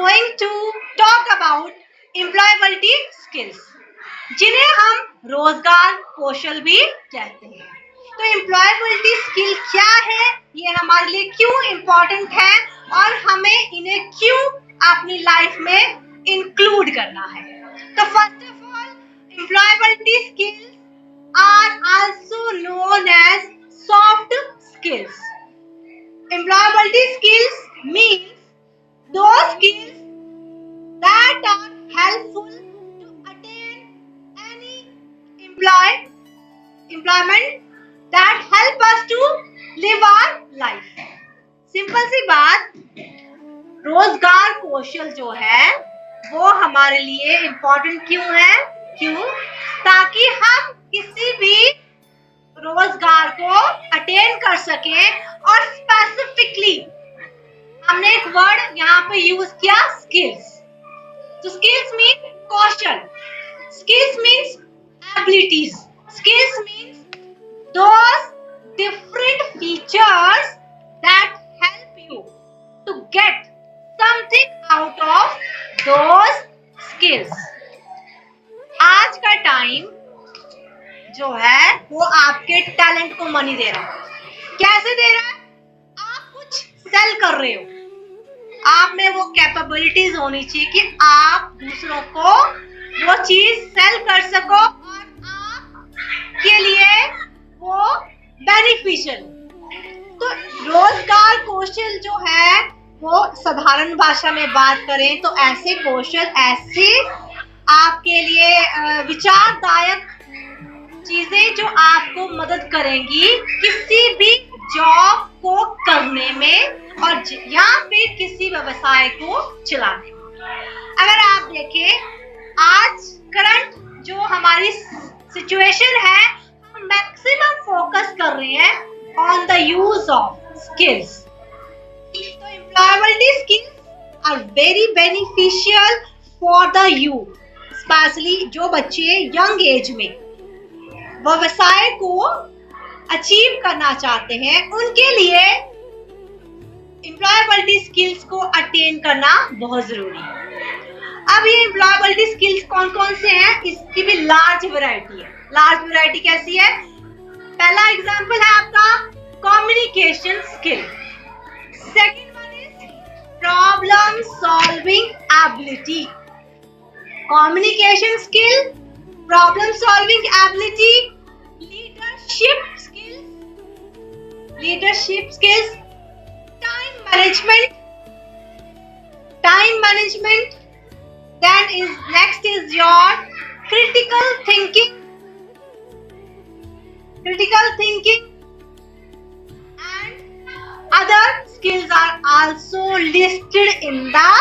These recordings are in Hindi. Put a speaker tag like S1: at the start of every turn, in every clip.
S1: going to talk about employability skills, जिन्हें हम रोजगार कौशल भी कहते हैं। तो एम्प्लॉयबिलिटी स्किल क्या है, ये हमारे लिए क्यों इम्पोर्टेंट है और हमें इन्हें क्यों अपनी लाइफ में इंक्लूड करना है। तो first of all, employability skills are also known as soft skills. Employability skills means those skills that are helpful to attain any employment that help us to live our life. Simple सी बात, रोजगार कौशल जो है वो हमारे लिए इम्पोर्टेंट क्यों है? क्यों? ताकि हम किसी भी रोजगार को अटेन कर सकें और स्पेसिफिकली हमने एक वर्ड यहाँ पे यूज किया, स्किल्स। तो स्किल्स मीन कौशल, skills means abilities, skills means those different features that help you to get something out of those skills. आज का टाइम जो है वो आपके टैलेंट को मनी दे रहा है। कैसे दे रहा है? आप कुछ सेल कर रहे हो, आप में वो कैपेबिलिटीज होनी चाहिए कि आप दूसरों को वो चीज सेल कर सको और आपके लिए वो बेनिफिशियल। तो रोजगार कौशल जो है वो साधारण भाषा में बात करें तो ऐसे कौशल, ऐसे आपके लिए विचारदायक चीजें जो आपको मदद करेंगी किसी भी जॉब को करने में और या फिर किसी व्यवसाय को चलाने में। अगर आप देखें आज करंट जो हमारी सिचुएशन है, हम मैक्सिमम फोकस कर रहे हैं on the use of skills. तो employability skills are very beneficial for the youth, specially जो बच्चे यंग एज में व्यवसाय को अचीव करना चाहते हैं, उनके लिए एम्प्लॉयबिलिटी स्किल्स को अटेन करना बहुत जरूरी है। अब ये एम्प्लॉयबिलिटी स्किल्स कौन कौन से हैं, इसकी भी लार्ज वैरायटी है। लार्ज वैरायटी कैसी है? पहला एग्जांपल है आपका communication skill. Second one is problem solving ability. Communication skill, problem solving ability, leadership skills, time management, then next is your critical thinking and other skills are also listed in the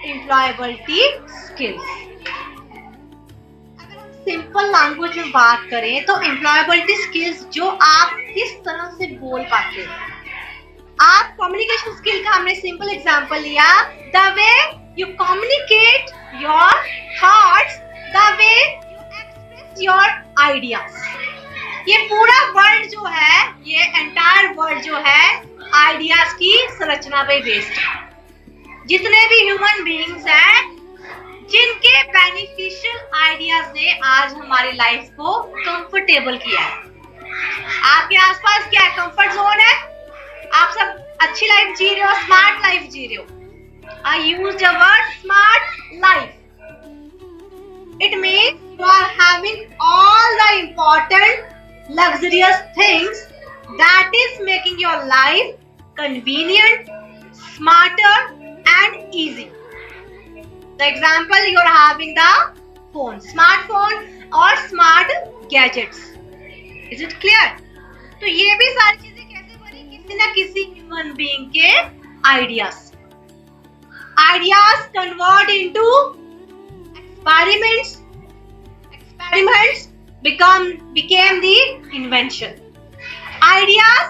S1: employability skills. Simple language में बात करें तो एम्प्लॉयबिलिटी स्किल्स जो आप किस तरह से बोल पाते हैं। आप कम्युनिकेशन स्किल का हमने सिंपल एग्जांपल लिया, the way you communicate your thoughts, the way you express your ideas. ये पूरा वर्ड जो है, ये एंटायर वर्ड जो है आइडियाज की संरचना पे बेस्ड है। जितने भी ह्यूमन बीइंग्स हैं जिनके बेनिफिशियल आइडियाज ने आज हमारी लाइफ को कंफर्टेबल किया है। आपके आसपास क्या है? कंफर्ट जोन है। आप सब अच्छी लाइफ जी रहे हो, स्मार्ट लाइफ जी रहे हो। I use the word smart life. It means you are having all the important luxurious things that is making your life convenient, smarter and easy. The example, you are having the phone, smartphone or smart gadgets. Is it clear? तो ये भी सारी चीजें कैसे बनी? किसी न किसी human being के ideas. Ideas convert into experiments. Experiments became the invention. Ideas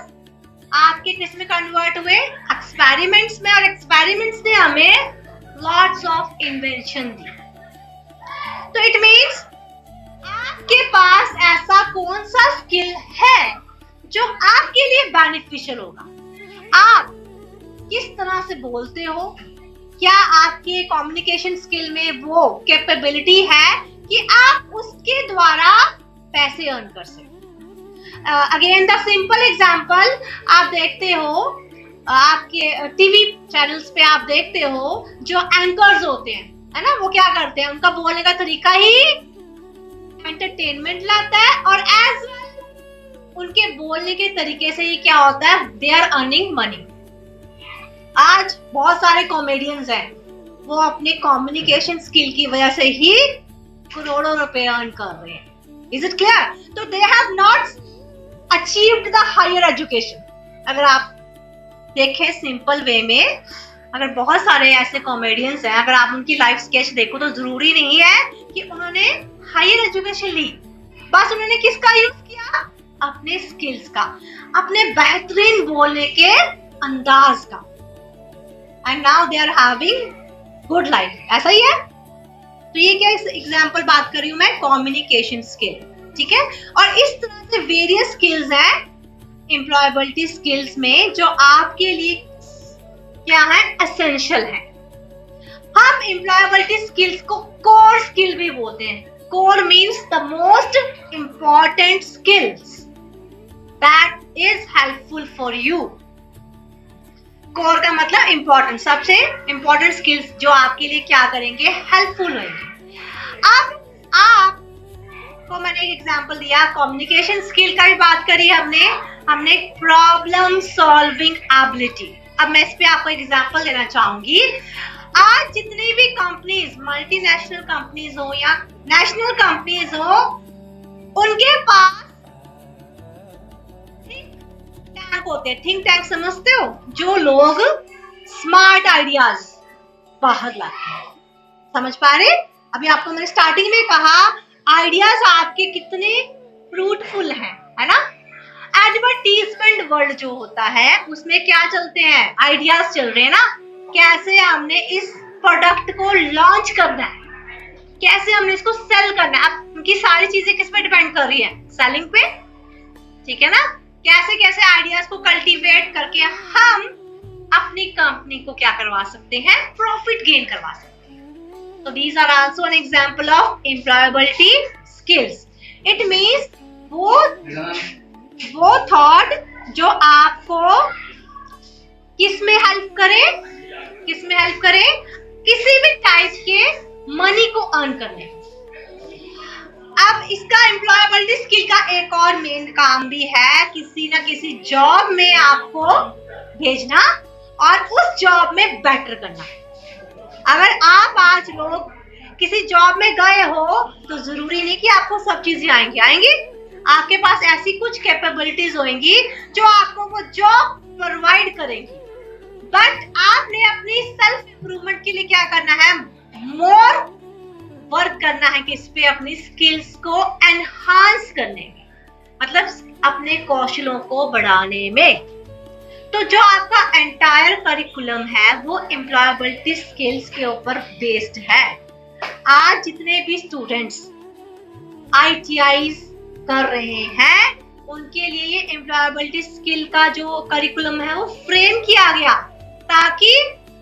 S1: आपके किस में convert हुए? Experiments में, और experiments ने हमें lots of invention दी। तो it means आपके पास ऐसा कौन सा स्किल है जो आपके लिए बेनिफिशियल होगा। आप किस तरह से बोलते हो, क्या आपके कम्युनिकेशन स्किल में वो कैपेबिलिटी है कि आप उसके द्वारा पैसे अर्न कर सकें? अगेन द सिंपल एग्जांपल, आप देखते हो आपके टीवी चैनल्स पे आप देखते हो जो एंकर्स होते हैं, है ना, वो क्या करते हैं, उनका बोलने का तरीका ही एंटरटेनमेंट लाता है और एज वेल उनके बोलने के तरीके से ही क्या होता है, दे आर अर्निंग मनी। आज बहुत सारे कॉमेडियंस हैं, वो अपने कम्युनिकेशन स्किल की वजह से ही करोड़ों रुपए अर्न कर रहे हैं। Is it clear? तो they have not achieved the higher education. अगर आप देखें सिंपल वे में, अगर बहुत सारे ऐसे कॉमेडियंस हैं, अगर आप उनकी लाइफ स्केच देखो तो जरूरी नहीं है कि उन्होंने हायर एजुकेशन ली, बस उन्होंने किसका यूज किया, अपने स्किल्स का, अपने बेहतरीन बोलने के अंदाज का, and now they are having good life. ऐसा ही है। तो ये क्या एग्जांपल बात कर रही हूं मैं, कम्युनिकेशन स्किल, ठीक है। और इस तरह से वेरियस स्किल्स हैं एम्प्लॉयबिलिटी स्किल्स में जो आपके लिए क्या है, एसेंशियल है। हम एम्प्लॉयबिलिटी स्किल्स को कोर स्किल भी बोलते हैं। Core means the most important skills that is helpful for you. Core का मतलब इंपॉर्टेंट, सबसे इंपॉर्टेंट स्किल्स जो आपके लिए क्या करेंगे, हेल्पफुल होंगे। अब आपको मैंने एक एग्जांपल दिया, कम्युनिकेशन स्किल का भी बात करी हमने प्रॉब्लम सॉल्विंग एबिलिटी। अब मैं इस पे आपको एग्जांपल देना चाहूंगी। आज जितनी भी कंपनीज, मल्टीनेशनल कंपनीज हो या नेशनल कंपनीज हो, उनके पास टैंक होते हैं। थिंक टैंक समझते हो, जो लोग स्मार्ट आइडियाज बाहर लाते हैं। समझ पा रहे? अभी आपको मैंने स्टार्टिंग में कहा आइडियाज आपके कितने फ्रूटफुल हैं, है ना। एडवर्टीजमेंट वर्ल्ड जो होता है उसमें क्या चलते हैं, आइडियाज चल रहे हैं ना, कैसे हमने इस प्रोडक्ट को लॉन्च करना है, कैसे हमने इसको सेल करना है। अब उनकी सारी चीजें किस पे डिपेंड कर रही है, सेलिंग पे, ठीक है ना। कैसे कैसे आइडियाज को कल्टीवेट करके हम अपनी कंपनी को क्या करवा सकते हैं, प्रॉफिट गेन करवा सकते हैं। तो these are also an example of employability skills. It means वो थॉट जो आपको किस में हेल्प करे, किसी भी टाइप के मनी को अर्न करने। अब इसका एम्प्लॉयबिलिटी स्किल का एक और मेन काम भी है, किसी ना किसी जॉब में आपको भेजना और उस जॉब में बेटर करना। अगर आप आज लोग किसी जॉब में गए हो तो जरूरी नहीं कि आपको सब चीजें आएंगी। आपके पास ऐसी कुछ कैपेबिलिटीज होंगी जो आपको वो जॉब प्रोवाइड करेगी, बट आपने अपनी सेल्फ इंप्रूवमेंट के लिए क्या करना है, मोर वर्क करना है, किस पे, अपनी स्किल्स को एनहांस करने में, मतलब अपने कौशलों को बढ़ाने में। तो जो आपका एंटायर करिकुलम है वो एम्प्लॉयबिलिटी स्किल्स के ऊपर बेस्ड है। आज जितने भी स्टूडेंट्स ITIs कर रहे हैं उनके लिए ये एम्प्लॉयबिलिटी स्किल का जो करिकुलम है वो फ्रेम किया गया ताकि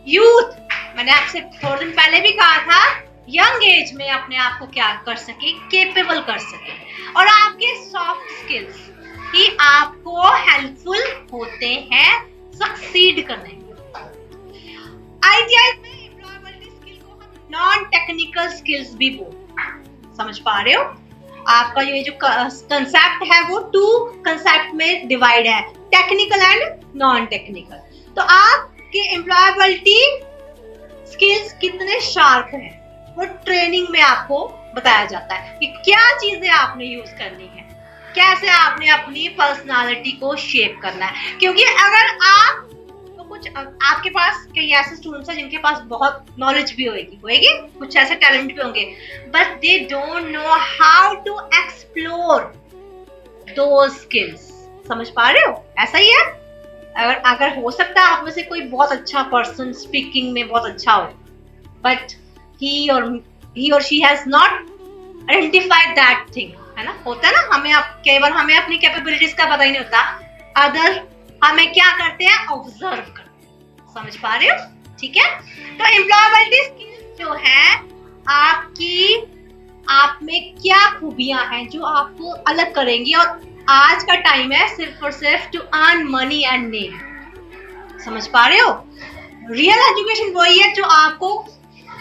S1: यूथ, मैंने आपसे थोड़े दिन पहले भी कहा था, यंग एज में अपने आप को क्या कर सके, केपेबल कर सके, और आपके सॉफ्ट स्किल्स ही आपको हेल्पफुल होते हैं सक्सीड करने में। ITI में एम्प्लॉयबिलिटी स्किल को हम नॉन टेक्निकल स्किल्स भी बोलते हैं। समझ पा रहे हो? आपका ये जो कंसेप्ट है वो 2 कंसेप्ट में डिवाइड है, टेक्निकल एंड नॉन टेक्निकल। तो आपके एम्प्लॉयबिलिटी स्किल्स कितने शार्प हैं वो ट्रेनिंग में आपको बताया जाता है कि क्या चीजें आपने यूज करनी है, कैसे आपने अपनी पर्सनालिटी को शेप करना है। क्योंकि अगर आप तो कुछ आपके पास कई ऐसे स्टूडेंट्स हैं जिनके पास बहुत नॉलेज भी होगी, कुछ ऐसे टैलेंट भी होंगे, but they don't know how to explore those skills. समझ पा रहे हो? ऐसा ही है। अगर हो सकता है आप में से कोई बहुत अच्छा पर्सन स्पीकिंग में बहुत अच्छा हो, but he or she has not identified that thing, है ना, होता है ना, हमें अपनी कैपेबिलिटीज का पता ही नहीं होता, अदर हमें क्या करते हैं, ऑब्जर्व करते हैं। समझ पा रहे हो? ठीक है। तो एम्प्लॉयबिलिटी स्किल्स जो है आपकी, आप में क्या खूबियां हैं जो आपको अलग करेंगी, और आज का टाइम है सिर्फ और सिर्फ to earn money and name. समझ पा रहे हो? रियल एजुकेशन वही है जो आपको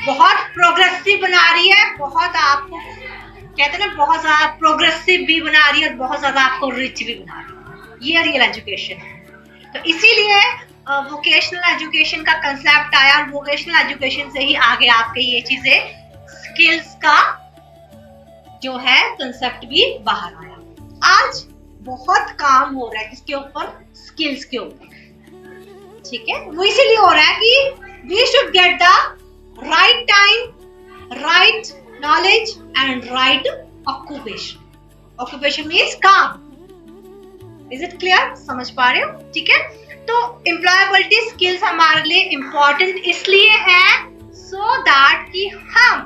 S1: बहुत प्रोग्रेसिव बना रही है, बहुत आपको कहते हैं ना, बहुत ज्यादा प्रोग्रेसिव भी बना रही है और बहुत ज्यादा आपको रिच भी बना रही है। ये रियल एजुकेशन है। तो इसीलिए वोकेशनल एजुकेशन का कंसेप्ट आया, और वोकेशनल एजुकेशन से ही आगे आपके ये चीजें स्किल्स का जो है कंसेप्ट भी बाहर आया। आज बहुत काम हो रहा है किसके ऊपर? स्किल्स के ऊपर, ठीक है। वो इसीलिए हो रहा है कि we should get the right time, right knowledge and right occupation. Occupation means काम। Is it clear? समझ पा रहे हो? ठीक है। तो employability skills हमारे लिए important इसलिए है so that कि हम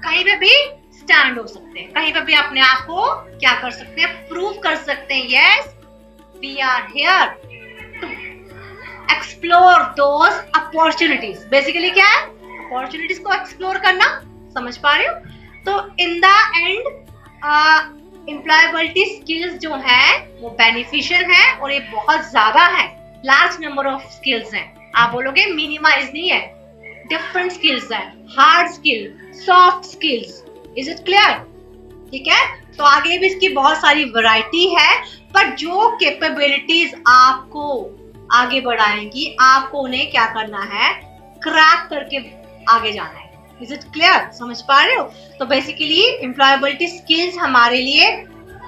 S1: कहीं पे भी stand हो सकते हैं, कहीं पे भी अपने आप को क्या कर सकते हैं? प्रूव कर सकते हैं। Yes, we are here to explore those opportunities. Basically क्या है? Opportunities को explore करना। समझ पा रहे हो? तो in the end employability skills जो है वो बेनिफिशियल है, और ये बहुत ज्यादा है, लार्ज नंबर ऑफ स्किल्स हैं। आप बोलोगे मिनिमाइज नहीं है, डिफरेंट स्किल्स है, hard skill, soft skills. Is it clear? ठीक है। तो आगे भी इसकी बहुत सारी वैरायटी है, पर जो कैपेबिलिटीज आपको आगे बढ़ाएंगी, आपको उन्हें क्या करना है? क्रैक करके आगे जाना है। Is it clear? समझ पा रहे हो? तो बेसिकली एम्प्लॉयबिलिटी स्किल्स हमारे लिए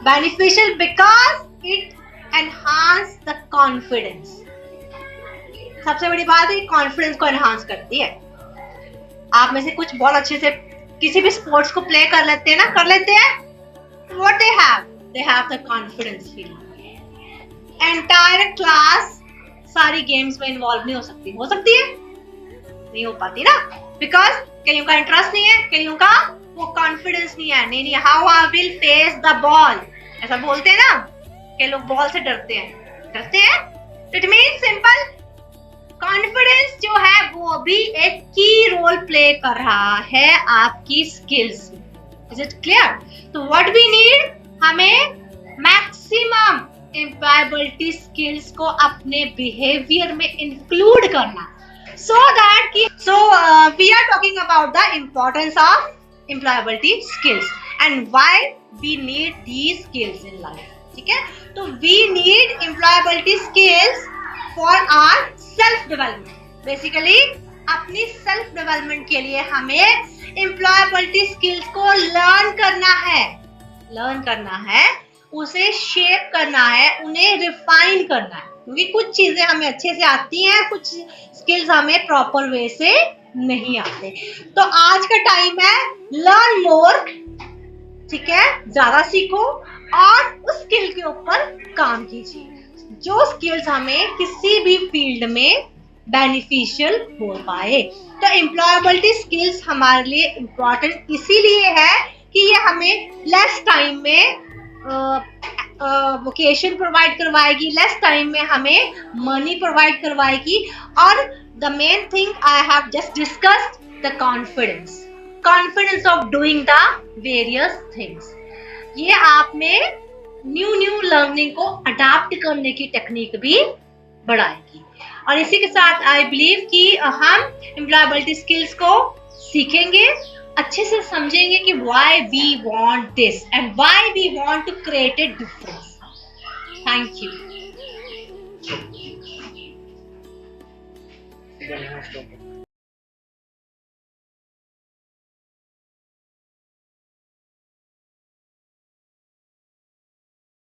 S1: beneficial because it enhance the confidence. सबसे बड़ी बात है, कॉन्फिडेंस को एनहांस करती है। आप में से कुछ बहुत अच्छे से किसी भी स्पोर्ट्स को प्ले कर लेते हैं ना, कर लेते हैं। What they have the confidence feeling। Entire class सारी गेम्स में इन्वॉल्व नहीं हो सकती, हो सकती है? नहीं हो पाती ना, बिकॉज कईयों का इंटरेस्ट नहीं है, कईयों का वो कॉन्फिडेंस नहीं है। नहीं, how I will face the ball, ऐसा बोलते हैं ना। कई लोग बॉल से डरते हैं। इट मीन्स सिंपल, कॉन्फिडेंस जो है वो भी एक की रोल प्ले कर रहा है आपकी स्किल्स में। Is it clear? तो व्हाट वी नीड, हमें मैक्सिमम एम्प्लॉयबिलिटी स्किल्स को अपने बिहेवियर में इंक्लूड करना, so that we are talking about the importance of employability skills and why we need these skills in life। ठीक है। तो we need employability skills for our self development। basically अपनी self development के लिए हमें employability skills को learn करना है, उसे शेप करना है, उन्हें रिफाइन करना है, क्योंकि कुछ चीजें हमें अच्छे से आती हैं, कुछ स्किल्स हमें प्रॉपर वे से नहीं आते। तो आज का टाइम है लर्न मोर, ठीक है, ज्यादा सीखो और उस स्किल के ऊपर काम कीजिए जो स्किल्स हमें किसी भी फील्ड में बेनिफिशियल हो पाए। तो एम्प्लॉयबिलिटी स्किल्स हमारे लिए इम्पोर्टेंट इसीलिए है कि ये हमें लेस टाइम में वोकेशन प्रोवाइड करवाएगी, लेस टाइम में हमें मनी प्रोवाइड करवाएगी, और the main thing I have just discussed, the confidence of doing the various things. ये आप में न्यू लर्निंग को अडाप्ट करने की टेक्निक भी बढ़ाएगी। और इसी के साथ आई बिलीव कि हम एम्प्लॉयबिलिटी स्किल्स को सीखेंगे, अच्छे से समझेंगे कि why we want this and why we want to create a difference। Thank you।